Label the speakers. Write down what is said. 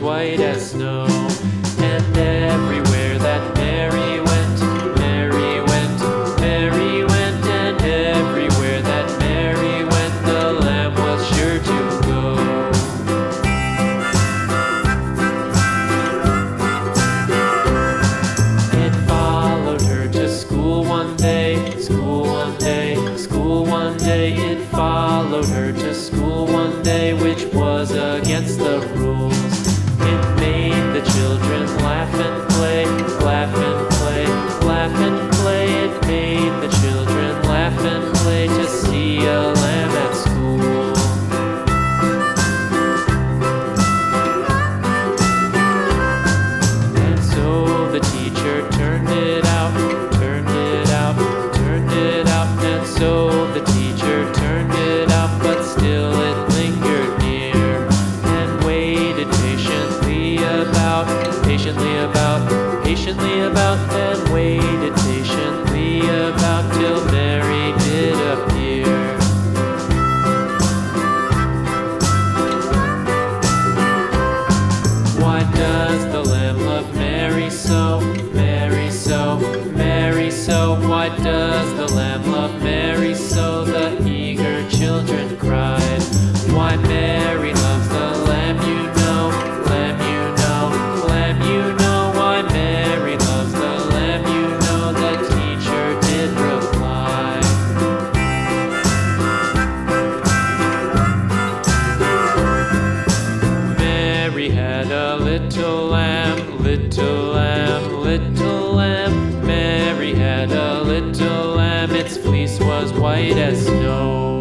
Speaker 1: white as snow. And everywhere that Mary went, Mary went, Mary went, and everywhere that Mary went, the lamb was sure to go. It followed her to school one day, school one day, school one day. It followed her to school one day, which was against the rules. It made the children laugh and play, laugh and play, laugh and play. It made the children laugh and play to see a lamb at school. And so the teacher turned it out, turned it out, turned it out. And so the teacher turned it out, but still it lingered near and waited patiently about, patiently about, and waited patiently about till Mary did appear. Why does the lamb love Mary so, Mary so, Mary so? Why does the lamb love Mary so? The eager children cried. Why Mary loves the lamb, you know, lamb, you know, lamb, you know. Why Mary loves the lamb, you know, the teacher did reply. Mary had a little lamb, little lamb, little lamb. Mary had a little lamb, its fleece was white as snow.